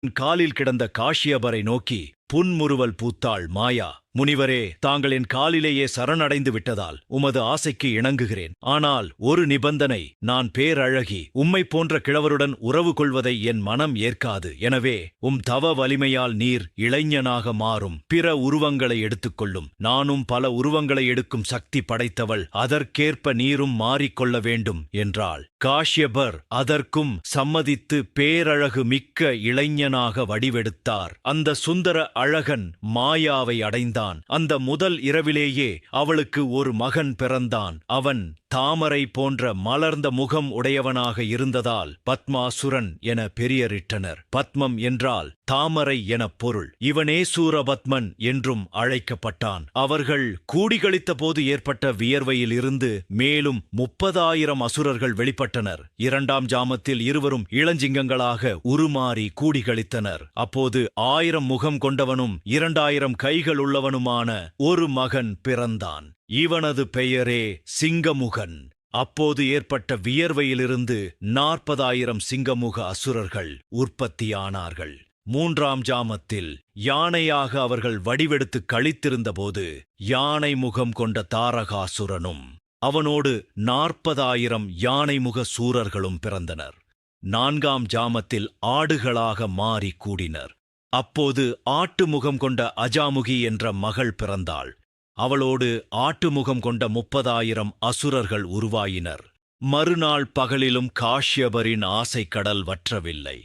காலில் கிடந்த காஷ்யபரை நோக்கி புன்முறுவல் பூத்தாள் மாயா. முனிவரே, தாங்கள் என் காலிலேயே சரணடைந்து விட்டதால் உமது ஆசைக்கு இணங்குகிறேன். ஆனால் ஒரு நிபந்தனை. நான் பேரழகி, உம்மை போன்ற கிழவருடன் உறவு கொள்வதை என் மனம் ஏற்காது. எனவே தவ வலிமையால் நீர் இளைஞனாக மாறும். பிற உருவங்களை எடுத்துக்கொள்ளும். நானும் பல உருவங்களை எடுக்கும் சக்தி படைத்தவள். அதற்கேற்ப நீரும் மாறிக்கொள்ள வேண்டும் என்றாள். காஷ்யபர் அதற்கும் சம்மதித்து பேரழகு மிக்க இளைஞனாக வடிவெடுத்தார். அந்த சுந்தர அழகன் மாயாவை அடைந்தான். அந்த முதல் இரவிலேயே அவளுக்கு ஒரு மகன் பிறந்தான். அவன் தாமரை போன்ற மலர்ந்த முகம் உடையவனாக இருந்ததால் பத்மாசுரன் என பெயரிட்டனர். பத்மம் என்றால் தாமரை எனப் பொருள். இவனே சூரபத்மன் என்றும் அழைக்கப்பட்டான். அவர்கள் கூடிகளித்த போது ஏற்பட்ட வியர்வையில் இருந்து மேலும் 30,000 அசுரர்கள் வெளிப்பட்டனர். 2ஆம் ஜாமத்தில் இருவரும் இளஞ்சிங்கங்களாக உருமாறி கூடிகளித்தனர். அப்போது 1000 முகம் கொண்டவனும் 2000 கைகள் உள்ளவனுமான ஒரு மகன் பிறந்தான். இவனது பெயரே சிங்கமுகன். அப்போது ஏற்பட்ட வியர்வையிலிருந்து 40,000 சிங்கமுக அசுரர்கள் உற்பத்தியானார்கள். 3ஆம் ஜாமத்தில் யானையாக அவர்கள் வடிவெடுத்து கழித்திருந்தபோது யானை முகம் கொண்ட தாரகாசுரனும் அவனோடு 40,000 யானைமுக சூரர்களும் பிறந்தனர். 4ஆம் ஜாமத்தில் ஆடுகளாக மாறி கூடினர். அப்போது ஆட்டு முகம் கொண்ட அஜாமுகி என்ற மகள் பிறந்தாள். அவளோடு ஆட்டுமுகம் கொண்ட 30,000 அசுரர்கள் உருவாயினர். மறுநாள் பகலிலும் காஷ்யபரின் ஆசை கடல் வற்றவில்லை.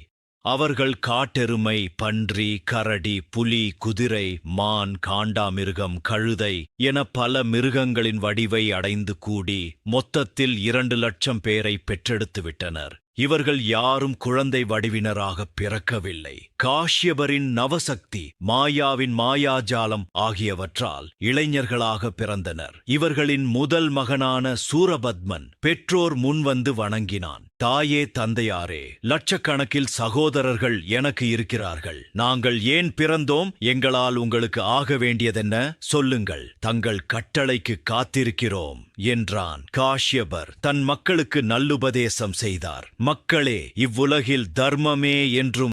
அவர்கள் காட்டெருமை, பன்றி, கரடி, புலி, குதிரை, மான், காண்டாமிருகம், கழுதை என பல மிருகங்களின் வடிவை அடைந்து கூடி மொத்தத்தில் 2 லட்சம் பேரை பெற்றெடுத்து விட்டனர். இவர்கள் யாரும் குழந்தை வடிவினராக பிறக்கவில்லை. காஷ்யபரின் நவசக்தி, மாயாவின் மாயாஜாலம் ஆகியவற்றால் இளைஞர்களாக பிறந்தனர். இவர்களின் முதல் மகனான சூரபத்மன் பெற்றோர் முன்வந்து வணங்கினான். தாயே, தந்தையாரே, லட்சக்கணக்கில் சகோதரர்கள் எனக்கு இருக்கிறார்கள். நாங்கள் ஏன் பிறந்தோம்? எங்களால் உங்களுக்கு ஆக வேண்டியதென்ன? சொல்லுங்கள். தங்கள் கட்டளைக்கு காத்திருக்கிறோம் என்றான். காஷ்யபர் தன் மக்களுக்கு நல்லுபதேசம் செய்தார். மக்களே, இவ்வுலகில் தர்மமே என்றும்